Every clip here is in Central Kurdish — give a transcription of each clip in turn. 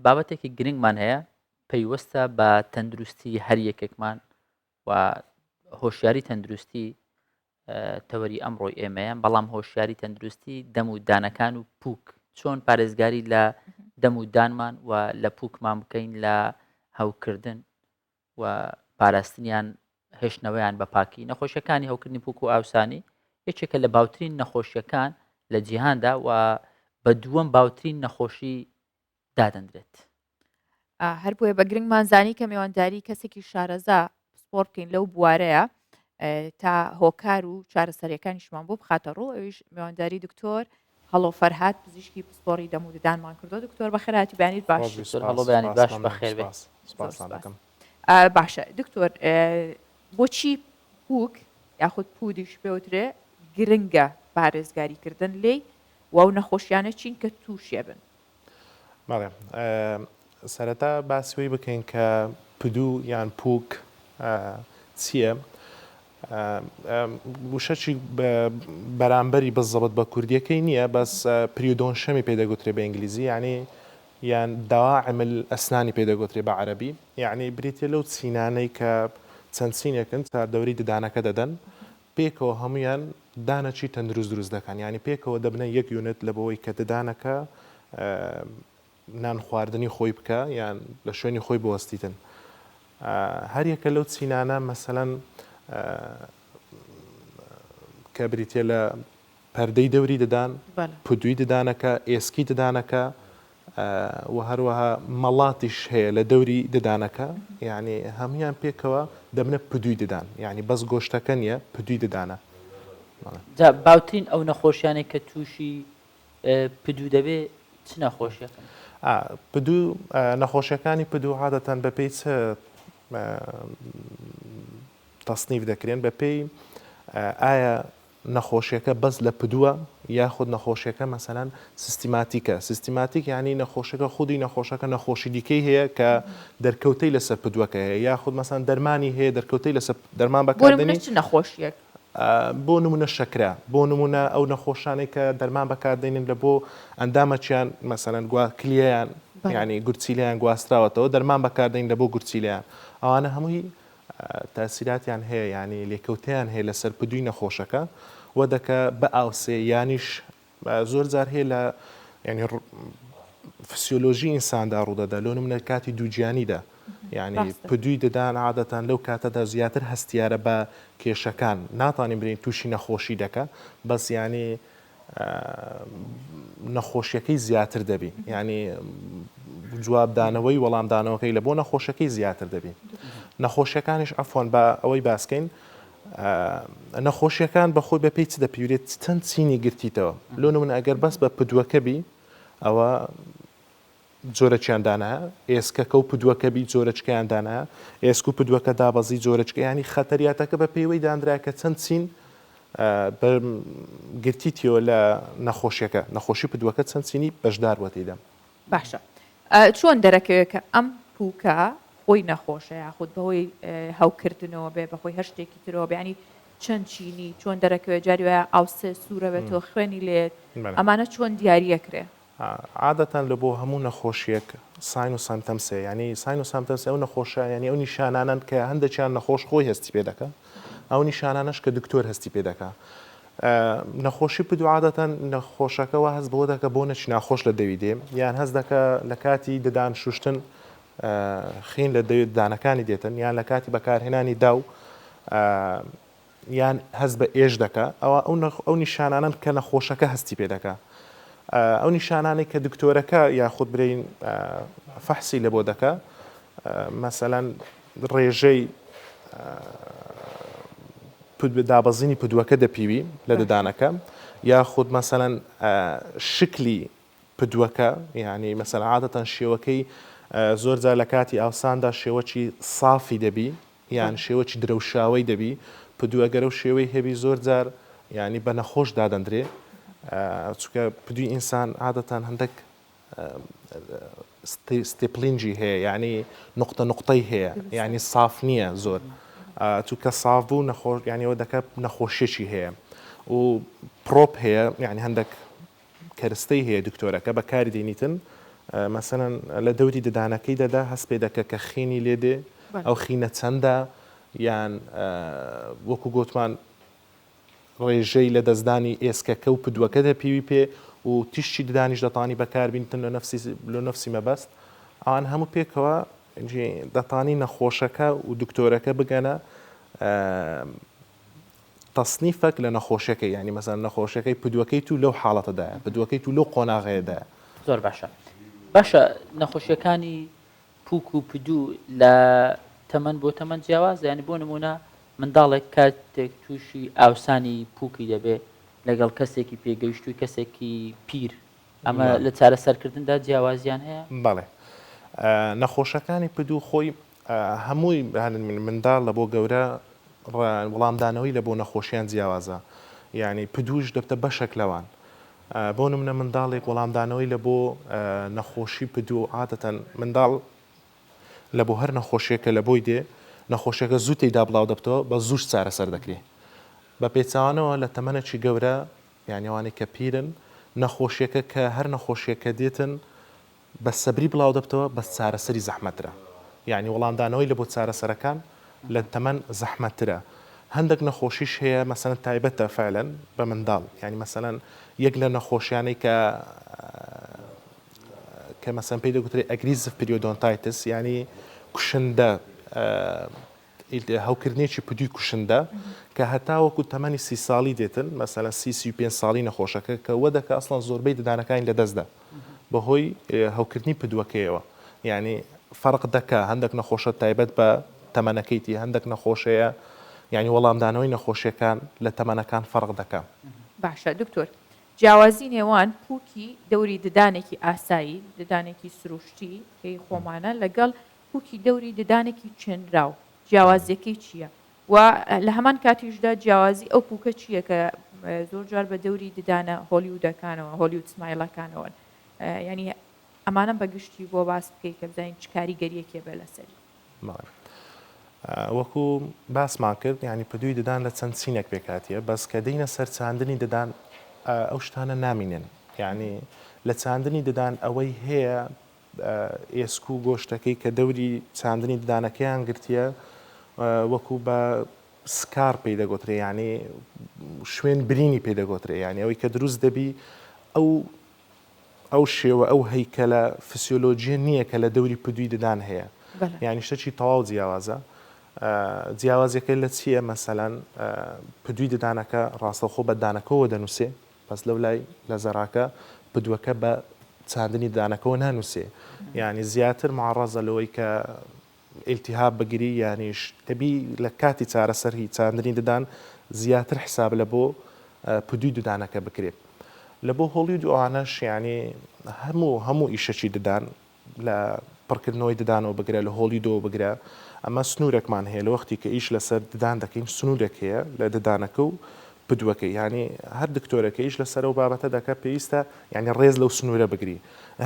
بابەتێکی گرنگمان هەیە پەیوەستە بە تەندروستی هەر یەکێکمان و هۆشیاری تەندروستی تەوەری ئەمڕۆی ئێمەیە بەڵام هۆشیاری تەندروستی دەم و دانەکان و پووک چۆن پارێزگاری لە دەم و دانمان و لە پووکمان بکەین لە هەوکردن و پاراستنیان هێشتنەوەیان بە پاکی نەخۆشیەکانی هەوکردنی پووک و ئاوسانی یەکێکە لە باوترین نەخۆشیەکان لە جیهاندا و بە دووەم باوترین نەخۆشی دادەندرێت. هەر بۆیە بە گرنگمانزانی کە میێوەنداری کەسێکی شارەزا سپۆر بکەین لەو بوارەیە تا هۆکار و چارەسەریەکانیشمان بۆ بخاتە ڕوو ئەویش میێوەنداری دکتۆر هەڵۆ فەرهاد پزیشکی پسپۆڕی دەموددانمان کردو دکتۆر بە خێراتی بەیانیت باش هەڵۆ بەیانی باش بەخێر بێت. باشە دکتۆر بۆچی پووک یاخود پودیش پێوترێ گرنگە پارێزگاریکردن لێی و ئەو نەخۆشیانە چین کە تووشێ بن. سەرەتا باسیەوەی بکەین کە پدوو یان پووک چییە؟ وشەی بەرامبەری بەزەبەت بە کوردیەکەی نییە بەس پریودۆنشەمی پێدەگوترێ بە ئینگلیزی یعنی یان داوا عمل ئەسنانی پێدەگوترێ بە عەرەبی یعنی بریتێ لەو چینانەی کە چەند چینێکن تا دەوری ددانەکە دەدەن پێکەوە هەمویان دانەچی تەندروست دروست دەکەن ینی پێکەوە دەبنە یەک یونت لە بەوەی کە ددانەکە نان خواردنی خۆی بکە یان لە شوێنی خۆی بوەستیتن. هەر یەکە لەو چینانە مەسەلەن کە بریتێ لە پەردەی دەوری ددان پودووی ددانەکە ئێسکی ددانەکە و هەروەها مەڵاتیش هەیە لە دەوری ددانەکە یعنی هەمویان پێکەوە دەبنە پودووی ددان یعنی بەس گۆشتەکە نیە پودووی ددانە. باوترین ئەو نەخۆشیانێک کە تووشی پدوو دەبێ چ نەخۆشیەکەن؟ پدوو نەخۆشیەکانی پدوو عادەتەن بەپێی تەسنیف دەکرێن بەپێی ئایا نەخۆشیەکە بەس لە پدووە یاخود نەخۆشیەکە مەسەلەن سیستیماتیک ینی نەخۆشەکە خودی نەخۆشەکە نەخۆشی دیکەی هەیە کە دەرکەوتەی لەسەر پدووەکە هەیە یاخود مەسەن دەرمانی هەیە دەرکەوتەی لەسەر دەرمان بەکاردێنی نەخۆشیەک بۆ نمونە شەکرا بۆ نمونە ئەو نەخۆشانەی کە دەرمان بەکاردێنین لە بۆ ئەندامەچیان مەسەلەن کلییان ینی گورچیلیان گواستراوەتەوە دەرمان بەکاردێن لە بۆ گورچیلیان ئەوانە هەمووی تاسیراتیان هەیە ینی لێکەوتیان هەیە لەسەر پدووی نەخۆشەکە و دەکە بە ئاوسێ یانیش زۆر جار هەیە لە ینی فسیۆلۆژی ئینساندا ڕوودەدا لۆ نمونە کاتی دووجیانیدا یعنی پدووی ددان عادەتەن لەو کاتەدا زیاتر هەستیارە بە کێشەکان ناتوانین برین تووشی نەخۆشی دەکە بەس ینی نەخۆشیەکەی زیاتر دەبی ینی جوابدانەوەی وەڵامدانەوەکەی لە بۆ نەخۆشەکەی زیاتر دەبی. نەخۆشیەکانیش ئەفۆن بە ئەوەی باسکەین نەخۆشیەکان بەخۆی بەپێی چ دەپیورێت چەند چینی گرتیتەوە لۆ نمونە ئەگەر بەس بە پدووەکە بی ئەوە جۆرەچیاندانە ئێسکەکە و پدووەکەبی جۆرەچکەیاندانە ئێسک و پدووەکە دابەزی جۆرەچکە ینی خەتەریاتەکە بە پێیوەی دانراکە چەند چین گرتیتیەوە لە نەخۆشیەکە نەخۆشی پدووەکە چەند چینی بەشدار وەتیدەم. باشە چۆن دەرەکەوێت کە ئەم پووکە خۆی نەخۆشە یاخود بەهۆی هەوکردنەوە بێ بەخۆی هەر شتێکی ترەوە بێنی چەند چینی چۆن دەرەکەوێت جاری وایە ئاوسێ سوورە بێتەوە خوێنی لێت ئەمانە چۆن دیاریەکرێ؟ عادەتەن لە بۆ هەموو نەخۆشیەک ساین و سامتەمسێ ینی ساین و سامتەمسێ ئەو نەخۆشە ینی ئەو نیشانانن کە هەندێکیان نەخۆش خۆی هەستی پێ دەکە ئەو نیشانانش کە دکتۆر هەستی پێ دەکە. نەخۆشی پدو عادەتەن نەخۆشەکەەوە هەست بۆ دەکە بۆ نەچی ناخۆش لە دەوی دێم یان هەست دەکە لە کاتی ددان شوشتن خین لە دەوێت دانەکانی دێتن یان لە کاتی بەکارهێنانی دا و یان هەست بە ئێش دەکە ئەو نیشانانن کە نەخۆشەکە هەستی پێ دەکە. ئەو نیشانانی کە دکتۆرەکە یاخود برین فەحسی لە بۆ دەکە مەسەلەن ڕێژەی دابەزینی پدووەکە دەپیوی لە ددانەکە یاخود مەسەلەن شکلی پدووەکە یعنی مەسەلەن عادەتەن شێوەکەی زۆر جار لە کاتی ئاوساندا شێوەکی سافی دەبی یان شێوەکی درەوشاوی دەبی پدووەگەرە و شێوەی هەبی زۆر جار ینی بە نەخۆش دادەندرێ چونکە پدووی ئینسان عادەتەن هەندێک ستێپلینجی هەیە یعنی نقطەی هەیە یعنی ساف نییە زۆر چونکە ساف بوو نەخۆش یعنیەوە دەکە نەخۆشیێکی هەیە و پرۆپ هەیە یعنی هەندێک کەرستەی هەیە دکتۆرەکە بەکاری دێنیتن مەسەن لە دەوری ددانەکەی دەدا هەست پێ دەکە کە خێنی لێ دێ ئەو خینە چەندە یان وەکو گوتمان ڕێژەی لە دەستدانی ئێسکەکە و پدووەکە دەپیوی پێ و تیشتی ددانیش دەتانی بەکاربینتن لە نفسی مەبەست ئەوان هەموو پێکەوە دەتانی نەخۆشەکە و دکتۆرەکە بگەنە تەصنیفەك لە نەخۆشیەکەی ینی مەسەن نەخۆشیەکەی پدووەکەی تو لەو حاڵەتەدایە پدووەکەی تو لەو قۆناغەیەدایە زۆر باشە نەخۆشیەکانی پووک و پدوو لە تەمەەن بۆ تەمەەن جیاواز ینی بۆ نمونە منداڵێک کاتێک تووشی ئاوسانی پووکی دەبێت لەگەڵ کەسێکی پێگەیشتووی کەسێکی پیر ئەمە لە چارەسەرکردندا جیاوازیان هەیە بەڵێ نەخۆشەکانی پدوو خۆی هەمووی منداڵ لە بۆ گەورە وەڵامدانەوەی لە بۆ نەخۆشییان جیاوازە یعنی پدوش دەبتە بەشێک لەوان بۆ نمونە منداڵێک وەڵامدانەوەی لە بۆ نەخۆشی پدوو عادەتەن منداڵ لە بۆ هەر نەخۆشیەکە لە بۆی دێ نەخۆشیەکە زوو تێیدا بڵاو دەبتەوە بە زووش چارەسەر دەکرێت بە پێچوانەوە لە تەمەنێکی گەورە یانیوانی کە پیرن نەخۆشیەکە کە هەر نەخۆشیەکە دێتن بە سەبری بڵاو دەبتەوە بە چارەسەری زەحمەترە یعنی وەڵامدانەوەی لە بۆ چارەسەرەکان لە تەمەن زەحمەترە هەندێک نەخۆشیش هەیە مەسەن تایبەتە فعلەن بە منداڵ ینی مەسەن یەک لە نەخۆشیانەی کە مەسەن پێی دەگوترێت ئەگریزف پریۆدۆنتایتس ینی کوشندە هەوکردنێکی پدوی کوشندە کە هەتا وەکو تەمەنی 30 ساڵی دێتن مەسەلەن 35 ساڵی نەخۆشەکە کە وە دەکە ئەسڵان زۆربەی ددانەکانی لە دەستدا بەهۆی هەوکردنی پدوەکەیەوە یعنی فەرق دەکە هەندێک نەخۆشە تایبەت بە تەمەنەکەیتی هەندێک نەخۆشەیە یعنی وەڵامدانەوەی نەخۆشیەکان لە تەمەنەکان فەرق دەکە باشە دکتۆر جیاوازی نێوان پووکی دەوری ددانێکی ئاسایی ددانێکی سروشتی پێی خۆمانە لەگەڵ پووکی دەوری ددانێکی چێنراو جیاوازیەکەی چییە و لە هەمان کاتیشدا جیاوازی ئەو پووکە چییە کە زۆر جار بە دەوری ددانە هۆلیوودەکانەوە هۆلیوود سمایلەکانەوە ینی ئەمانە بەگشتی بۆ باس بکەی کە بزانین چ کاریگەریەکێ بێ لەسەری وەکو باسمان کرد ینی پدووی ددان لە چەند چینێک پێکاتیە بەس کە دەینە سەر چاندنی ددان ئەو شتانە نامینێن یعنی لە چاندنی ددان ئەوەی هەیە ئێسک و گۆشتەکەی کە دەوری چاندنی ددانەکەیان گرتیە وەکو بە سکار پێی دەگوترێ ینی شوێن برینی پێدەگوترێ ینی ئەوەی کە دروست دەبی ئەو شێوە ئەو هەیکەلە فسیۆلۆژیە نییە کە لە دەوری پدووی ددان هەیە یعنی شتێکی تەواو جیاوازە جیاوازەکەی لە چییە مەسەلەن پدووی ددانەکە ڕاستەوخۆ بە دانەکەەوە دەنووسێ پس لەو لای لە زەراکە پدووەکە بە چاندنی دانەکەەوە نانووسێ یعنی زیاتر معڕەزە لەوەی کە ئیلتیهاب بگیری یانیش دەبی لە کاتی چارەسەری چاندنی ددان زیاتر حساب لە بۆ پدووی ددانەکە بکرێت لە بۆ هۆلیود ئەوانەش ینی هەموو ئیشەکی ددان لە پڕکردنەوەی ددانەوە بگرە لە هۆلیدەوە بگرە ئەمە سنوورێکمان هەیە لە وەختی کە ئیش لەسەر ددان دەکەین سنوورێک هەیە لە ددانەکە و پدووەکە ینی هەر دکتۆرەکە ئیش لەسەر و بابەتە دەکە پێویستە ینی ڕێز لەو سنوورە بگری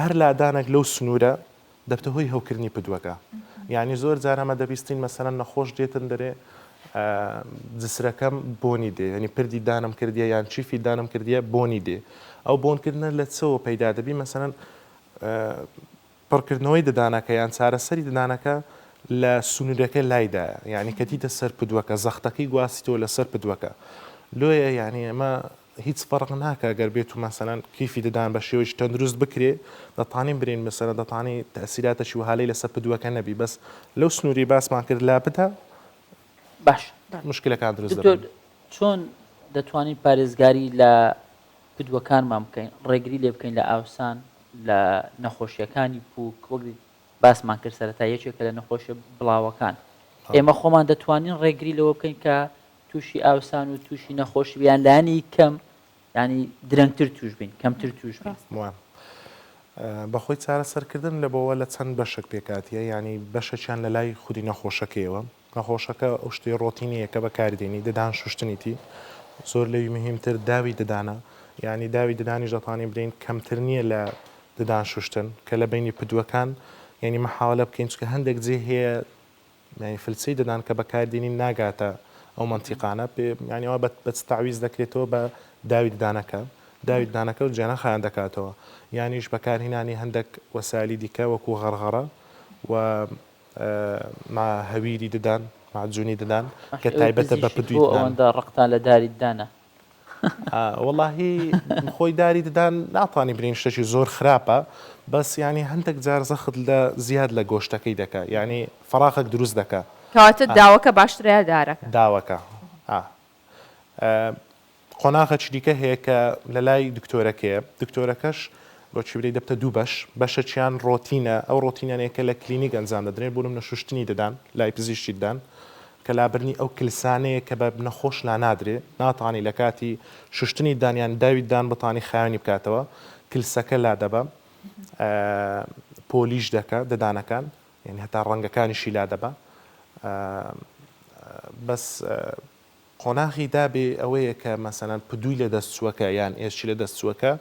هەر لادانێک لەو سنوورە دەبتە هۆی هەوکردنی پدووەکە یعنی زۆر جارەمە دەبیستین مەسەرەن نەخۆش دێتن دەرێ جسرەکەم بۆنی دێ ینی پردی دانم کردیە یان چیفی دانم کردیە بۆنی دێ ئەو بۆنکردنە لە چەوە پەیدا دەبی مەسەرەن پڕکردنەوەی ددانەکە یان چارەسەری ددانەکە لە سنوورەکە لایدا یعنی کەتیتە سەر پدووەکە زەختەکەی گواستیتەوە لەسەر پدووەکە لۆیە یعنی ئەمە هیچ فەرق ناکە گەر بێت و مەسەلەن کیفی ددان بە شێوەیەکی تەندروست بکرێ دەتوانین برین مەسەلەن دەتوانی تەسیراتەشی وهالەی لەسەر پدووەکە نەبی بەس لەو سنووری باسمان کرد لا بدا باش مشکلەکان دروست دکتۆر چۆن دەتوانین پارێزگاری لە پدووەکانمان بکەین ڕێگری لێ بکەین لە ئاوسان لە نەخۆشیەکانی پووک وەک باسمان کرد سەرەتا یەکێکە لە نەخۆشیە بڵاوەکان ئێمە خۆمان دەتوانین ڕێگری لەوە بکەین کە تووشی ئاوسان و تووشی نەخۆشی بیان لایانی کەم ینی درەنگتر توش بین کەمتر توش بین بەخۆی چارەسەرکردن لە بەوە لە چەند بەشێک پێکاتیە ینی بەشەکیان لە لای خودی نەخۆشەکەیەوە نەخۆشەکە ئەو شتەی ڕۆتینەیە کە بەکاردێنی ددان شوشتنیتی زۆر لەوی مهمتر داوی ددانە ینی داوی ددانی ژەتانی برین کەمتر نییە لە ددان شوشتن کە لە بینی پدووەکان ینی مەحاولە بکەین چکە هەندێک جێ هەیە فلچەی ددان کە بەکاردێنی ناگاتە ئەو منتیقانە ینیەوە بەستاویز دەکرێتەوە بە داوی ددانەکە داوی ددانەکە و جیانە خایان دەکاتەوە یانیش بەکارهێنانی هەندێک وەسایلی دیکە وەکو غەرغەڕە و هەویری ددان معجونی ددان کە تایبەتە بە پدوی ئەوەندە ڕقتان لە داری ددانە واللهی خۆی داری ددان ناتوانانی برین شتێکی زۆر خراپە بەس ینی هەندێک جار زەخت لە زیاد لە گۆشتەکەی دەکات ینی فراخێک دروست دەکات کەواتە داوەکە باشترە دارەکە داوەکە قۆناغەکی دیکە هەیە کە لە لای دکتۆرەکەیە دکتۆرەکەش بۆ چی دەبتە دوو بەشەکیان ڕۆتینە ئەو ڕۆتینانەیە کە لە کلینیک ئەنجام دەدرێن بۆ منە شوشتنی دەدان لای پزیشتی ددان کە لابرنی ئەو کلسانەیە کە بە نەخۆش لا نادرێ ناتوانانی لە کاتی شوشتنی دانیان داوی دان بتانی خاوێنی بکاتەوە کلسەکە لا دەبە پۆلیش دەکە ددانەکان یعنی هەتا ڕەنگەکانیشی لا دەبە بەس قۆناغی دابێ ئەوەیە کە مەسەنەن پدووی لە دەستچووەکە یان ئێشی لە دەستچووەکە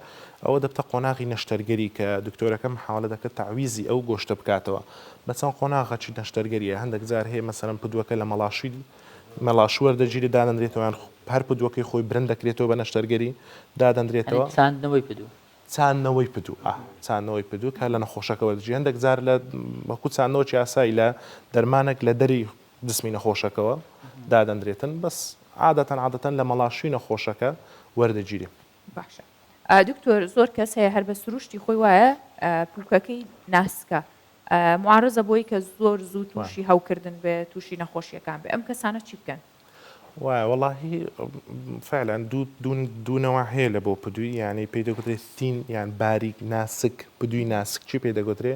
ئەوە دەبتە قۆناغی نەشتەرگەری کە دکتۆرەکەم حواڵە دەکە تعویزی ئەو گۆشتە بکاتەوە بەچەند قۆناغەکی نەشتەرگەریە هەندێک جار هەیە مەسەرەن پدووەکە لە مەڵاش وەردەگیری دادەندرێتەوەیان هەر پدووەکەی خۆی برند دەکرێتەوە بە نەشتەرگەری دادەندرێتەوە چاندنەوەی پدوو چاندنەوەی پدوو چاندنەوەی پدوو کە لە نەخۆشەکە وەرجی هەندێک جار لە وەکو چاندنەوەی ئاسایی لە دەرمانێک لە دەری دسمی نەخۆشەکەەوە دادەندرێتن بەس عادەتەن لە مەڵاشوی نەخۆشەکە وەردەگیری باشە دکتۆر زۆر کەس هەیە هەر بە سروشتی خۆی وایە پووکەکەی ناسکە معارزە بۆی کە زۆر زوو تووشی هەوکردن بێ تووشی نەخۆشیەکان بێ ئەم کەسانە چی بکەن وڵی فعلا دوونەوە هەیە لە بۆ پدووی ینی پێی دەگوترێت تین یان باریک ناسک پدووی ناسک چی پێ دەگوترێ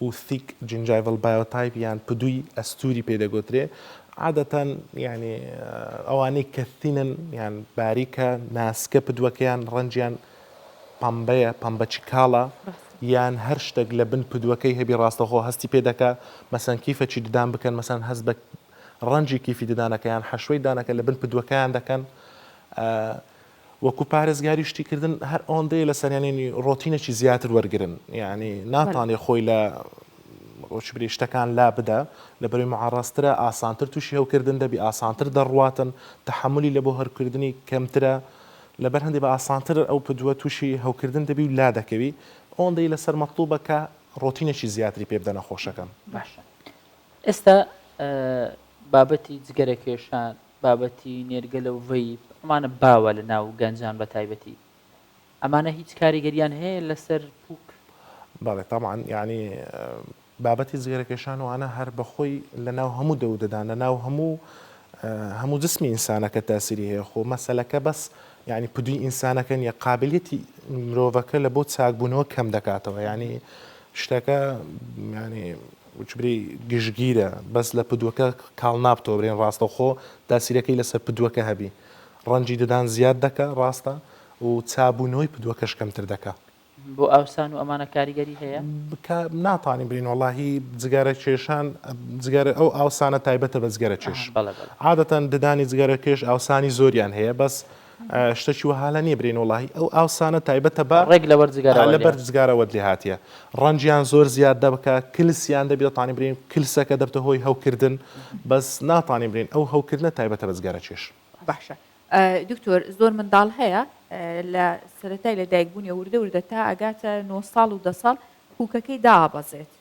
و ثیک جنجایڤڵ بایۆتایپ یان پدووی ئەستوری پێ دەگوترێ عادەتەن ینی ئەوانەی کەتینن یان باریکە ناسکە پدووەکەیان ڕەنجیان پەمبەیە پەمبەچی کاڵە یان هەر شتێک لە بن پدووەکەی هەبی ڕاستەخۆ هەستی پێ دەکا مەسەن کیفەچی ددان بکەن مەسەن هەست بە ڕەنجی کیفی ددانەکەیان حەشوەی دانەکە لە بن پدووەکەیان دەکەن وەکو پارێزگاری شتیکردن هەر ئەوەندەیە لە سەریانێنی ڕۆتینێکی زیاتر وەرگن یعنی ناتوانێت خۆی لە ڕۆژبری شتەکان لا بدە لە بەروی معڕاسترە ئاسانتر تووشی هەوکردن دەبی ئاسانتر دەڕواتن تەحملی لە بۆ هەرکردنی کەمترە لەبەر هەندێک بە ئاسانتر ئەو پدووە تووشی هەوکردن دەبی و لا دەکەوی ئەوەندەی لەسەر مەطلوبەکە ڕۆتینێکی زیاتری پێ بدە نەخۆشەکەم باشە ئێستا بابەتی جگەرەکێشان بابەتی نێرگە لە وڤی ئەمانە باوە لە ناو گەنجان بە تایبەتی ئەمانە هیچ کاریگەریان هەیە لەسەر پووک بەڵێ طبعا ینی بابەتی جگەرەکێشان وانە هەر بەخۆی لە ناو هەموو دەودەدان لە ناو هەموو جسمی ئینسانەکە تاسیری هەیە خۆ مەسەلەکە بەس ینی پدووی ئینسانەکەن یە قابلیەتی مرۆڤەکە لە بۆ چاکبوونەوە کەم دەکاتەوە ینی شتەکە ینی وچبری گشتگیرە بەس لە پدووەکە کاڵ نابتەوە برێن ڕاستەخۆ تاسیرەکەی لەسەر پدووەکە هەبی ڕەنجی ددان زیاد دەکە ڕاستە و چابوونەوەی پدووەکەش کەمتر دەکات بۆ ئاوسان و ئەمانە کاریگەری هەیە ناتوانین برین وڵی جگارە کێشان ئەو ئاوسانە تایبەتە بە جگەرە چێش عادەتەن ددانی جگەرە کێش ئاوسانی زۆریان هەیە بەس شتێکی وهالە نییە برین وڵی ئەو ئاوسانە تایبەتە بە ڕێک لە لەبەر جگارەوە لێ هاتیە ڕەنجیان زۆر زیاد دەبکە کلسیان دەبێتانی برین کلسەکە دەبتە هۆی هەوکردن بەس ناتوانین برین ئەو هەوکردنە تایبەتە بە جگارە چێش باشە دکتۆر زۆر منداڵ هەیە لە سەرەتای لە دایکبوونی وردە تا ئەگاتە 9 ساڵ و 10 ساڵ پووکەکەی دابەزێت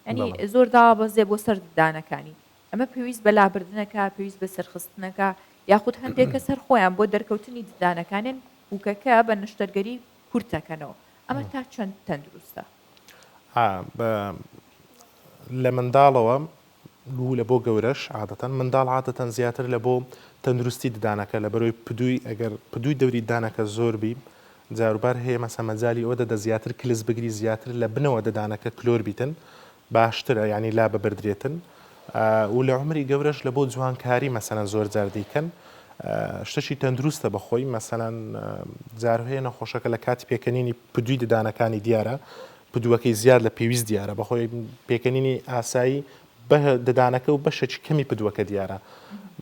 ئەنی زۆر دابەزێ بۆ سەر ددانەکانی ئەمە پێویست بە لابردنەکە پێویست بە سەرخستنەکە یاخود هەندێکە سەر خۆیان بۆ دەرکەوتنی ددانەکانیان پووکەکە بە نەشتەرگەری کورتەکەنەوە ئەمە تا چەند تەندروستە لە منداڵەوە لە بۆ گەورەش عادەتەن منداڵ عادەتەن زیاتر لە بۆ تەندروستی ددانەکە لە بەرۆی پدووی ئەگەر پدووی دەوری دانەکە زۆر بی جاروبار هەیە مەسەمەجای ئەوە دەدە زیاتر کلس بگری زیاتر لە بنەوە ددانەکە کلۆر بیتن باشترە ینی لا بەبردرێتن و لە عمری گەورەش لە بۆ جوانکاری مەسەنە زۆر جار دیکەن شتەشی تەندروستە بەخۆی مەسەنەن جارهەیە نەخۆشەکە لە کاتی پێکەنینی پدووی ددانەکانی دیارە پدووەکەی زیاد لە پێویست دیارە بەخۆی پێکەنینی ئاسایی بە ددانەکە و بەشێکی کەمی پدووەکە دیارە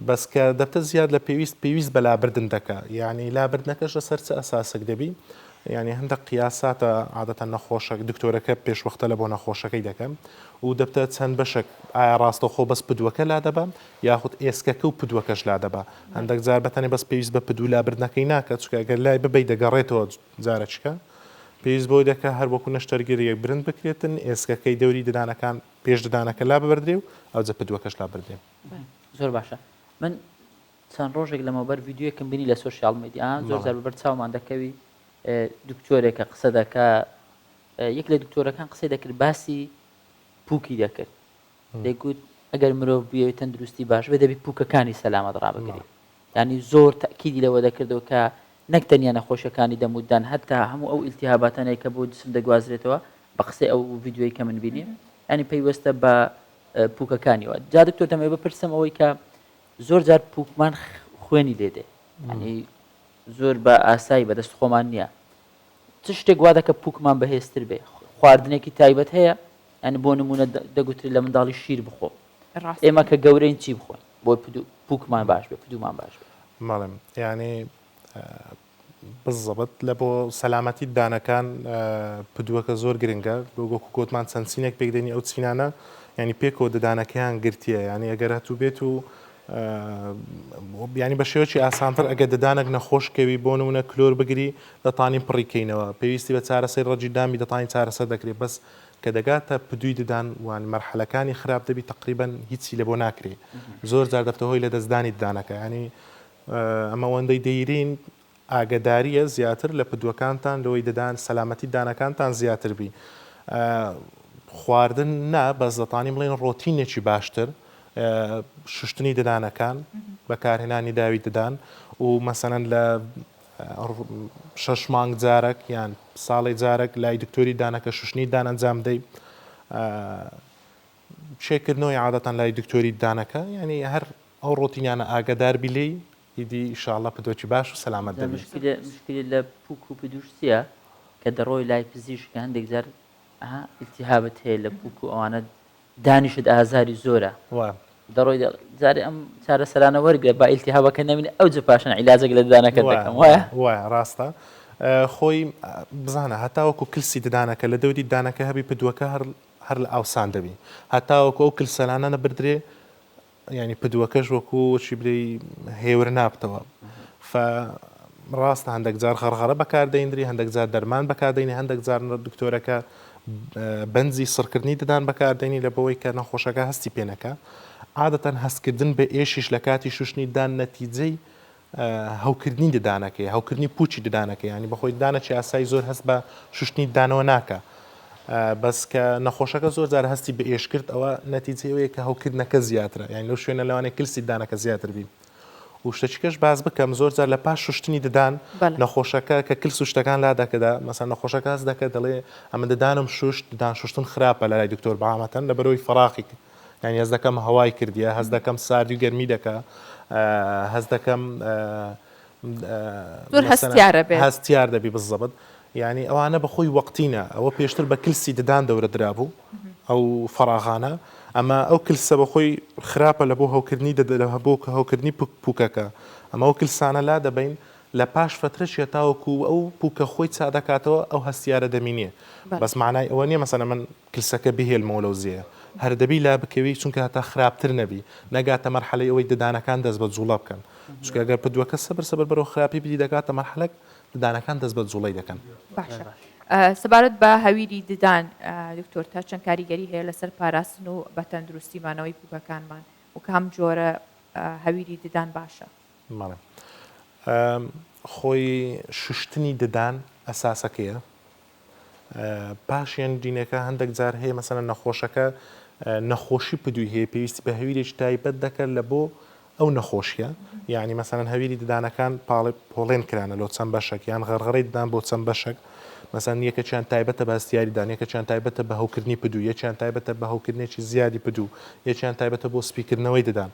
بەس کە دەبتە زیاد لە پێویست بە لابردن دەکە یعنی لابردنەکەش لەسەر چه ئەساسێک دەبی يعني هەندێک قیاساتە عادەتەن نەخۆشە دکتۆرەکە پێشوەختە لە بۆ نەخۆشەکەی دەکەم و دەبتە چەند بەشێک ئایا ڕاستەوخۆ بەس پدووەکە لا دەبە یاخود ئێسکەکە و پدووەکەش لا دەبە هەندێک جار بەتەنێ بەس پێویست بە پدوو لابردنەکەی ناکە چکە ئەگەر لای ببەی دەگەڕێتەوە جارەچکە پێویست بۆی دەکە هەر وەکو نەشتەرگەریەک برند بکرێتن ئێسکەکەی دەوری ددانەکان پێش ددانەکە لا ببردرێ و ئەو جە پدووەکەش لا بردێ زۆر باشە من چەند ڕۆژێک لەمەوبەر ڤیددیوەکەم بینی لە سوۆسیال میدیا زۆر زار بەر چاومان دەکەوی دکتۆرێکە قسە دەکە یەک لە دکتۆرەکان قسەی دەکرد باسی پووکی دەکرد دەیگوت ئەگەر مرۆڤ بێ تەندروستی باش بێ دەبی پووکەکانی سەلامەت ڕابگرێت ینی زۆر تاکیدی لەوە دەکردەوە کە نەک تەنیا نەخۆشیەکانی دەمودان هەتا هەموو ئەو ئیلتیهاباتانەی کە بۆ جسم دەگوازرێتەوە بە قسەی ئەو ڤیددیۆی کە من بینیم ینی پەیوەستە بە پووکەکانیەوە جا دکتۆر دەمێ بپرسم ئەوەی کە زۆر جار پووکمان خوێنی لێدێ ینی زۆر بە ئاسایی بەدەست خۆمان نییە چ شتێک وا دەکە پووکمان بەهێزتر بێ خواردنێکی تایبەت هەیە ئەن بۆ نمونە دەگوتری لە منداڵی شیر بخۆ ئێمە کە گەورەین چی بخۆین بۆ پووکمان باش بێ پدومان باش بێ ماڵم ینی بزەبت لە بۆ سەلامەتی دانەکان پدووەکە زۆر گرنگە بۆ گۆکو کۆتمان چەند چینێک پێکدێنی ئەو چینانە ینی پێکەوە ددانەکەیان گرتیە ینی ئەگەر هەتوو بێت و ینی بە شێوەی ئاسانتر ئەگە ددانێک نەخۆشکەوی بۆ نمونە کلۆر بگری دەتانین پڕیکەینەوە پێویستی بە چارەسەی ڕەجی دامی دەتانی چارەسەر دەکرێت بەس کە دەگاتە پدووی ددان وان مەرحەلەکانی خراپ دەبی تقریبان هیچی لە بۆ ناکرێت زۆر جار دەفتە هۆی لە دەستدانی ددانەکە ینی ئەمەوەندەی دەیرین ئاگداریە زیاتر لە پدووەکانتان لەوەی دەدان سەلامەتی دانەکانتان زیاتر بی خواردن نا بەس دەتانی بڵێن ڕۆتینێکی باشتر شوشتنی ددانەکان بەکارهێنانی داوی ددان و مەسەنەن لە 6 مانگ جارێک یان ساڵی جارێک لای دکتۆری دانەکە شوشتنی دان ئەنجام دەی چێکردنەوەی عادەتەن لای دکتۆری دانەکە ینی هەر ئەو ڕۆتینیانە ئاگدار بیلێ ئیدی ئینشاءڵڵا پدوەکی باش و سەلامەت دەبێت مشکلی لە پووک و پدوشتیە کە دەڕۆی لای پزیشکە هەندێک جار ئیلتیهابت هەیە لە پووک و ئەوانە دانیشت ئازاری زۆرە دەڕۆی جارێ ئەم چارە سەرانە وەرگرە با ئیلتیهابەکە نەبینێ ئەو جە پاشان عیلاجێک لە ددانەکە دەکەم وایە ڕاستە خۆی بزانە هەتاوەکو کلسی ددانەکە لە دەوری دانەکە هەبی پدووەکە هەر لە ئاوسان دەبی هەتاوەکو ئەو کلسەلانە نەبردرێ ینی پدووەکەش وەکو چی بری هێور نابتەوە ڕاستە هەندێک جار خەرخەرە بەکاردەیندری هەندێک جار دەرمان بەکاردەینی هەندێک جار دکتۆرەکە بەنزی سڕکردنی ددان بەکاردێنی لە بەوەی کە نەخۆشەکە هەستی پێنەکە عادەتەن هەستکردن بە ئێشیش لە کاتی شوشتنی دان نەتیجەی هەوکردنی ددانەکەی هەوکردنی پوچی ددانەکە ینی بەخۆی دانەکی ئاسایی زۆر هەست بە شوشتنی دانەوە ناکە بەس کە نەخۆشەکە زۆر جار هەستی بە ئێش کرد ئەوە نەتیجەیەوەیە کە هەوکردنەکە زیاترە یان لەو شوێنە لەوانەیە کلسی دانەکە زیاتر بین و شتێکیکەش باز بکەم زۆر جار لە پاش شوشتنی ددان نەخۆشەکە کە کلس و شتەکان لا دەکەدا مەسەن نەخۆشەکە هەست دەکە دەڵێ ئەمە ددانم شوشت ددان شوشتن خراپە لە لای دکتۆر بەعامەتەن لە بەرەوەی فراقی یعنی هەز دەکەم هەوای کردیە هەز دەکەم ساردی و گەرمی دەکە هەز دەکەم هەستیار دەبی بزەبت یعنی ئەوانە بەخۆی وەقتینە ئەوە پێشتر بە کلسی ددان دەورە درابوو ئەو فراغانە ئەمە ئەو کلسە بەخۆی خراپە لە بۆ هەوکردنی بۆ هەوکردنی پووکەکە ئەمە ئەو کلسانە لا دەبین لە پاش فترەشیە تاوەکو ئەو پووکە خۆی چادەکاتەوە ئەو هەستیارە دەمینێ بەس معنای ئەوە نییە مەسەنە من کلسەکە بهێلمەوە لەو زیە هەر دەبی لا بکەوی چونکە هەتا خراپتر نەبی نەگاتە مەرحەلەی ئەوەی ددانەکان دەست بە جوڵە بکەن چونکە ئەگەر پدووەکە سەبەر بەرەو خراپی بدی دەگاتە مەرحەلەک ددانەکان دەست بە جوڵەی دەکەن باشە سەبارەت بە هەویری ددان دکتۆر تا چەند کاریگەری هەیە لەسەر پاراستن و بە تەندروستیمانەوەی پووکەکانمان و کام جۆرە هەویری ددان باشە خۆی شوشتنی ددان ئەساسەکەیە پاشیان دینەکە هەندێک جار هەیە مەسەنە نەخۆشەکە نەخۆشی پدووی هەیە پێویستی بە هەویرێکی تایبەت دەکەن لە بۆ ئەو نەخۆشیە یعنی مەسەن هەویری ددانەکان پۆڵێن کرانە لۆ چەند بەشێک یان غەرغەڕی ددان بۆ چەند بەشێک مەسەن یەکەچیان تایبەتە بە ئەستیاریدان یەکەچیان تایبەتە بە هەوکردنی پدوو یەکیان تایبەتە بە هەوکردنێکی زیادی پدوو یەکیان تایبەتە بۆ سپیکردنەوەی ددان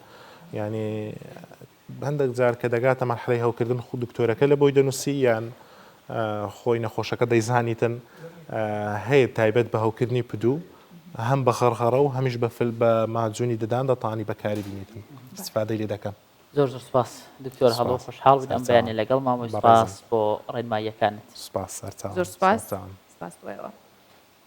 یعنی هەندێک جار کە دەگاتە مەرحەلەی هەوکردن خو دکتۆرەکە لە بۆی دەنووسی یان خۆی نەخۆشەکە دەیزانیتن هەیە تایبەت بە هەوکردنی پدوو هەم بە خەرخەرە و هەمیش بە ماجوونی ددان دەتانی بەکاری بینیتن استفادەی لێ دەکەم زۆر زۆر سپاس دکتۆر هەڵۆ سپاس. خۆشحاڵ بن ئەم سپاس. بەیانی لەگەڵ مامۆی بەڕێزم. سپاس بۆ ڕێنماییەکانت سپاس سەرچاوم. زۆر سپاس سەرچاوم. سپاس بۆیەوە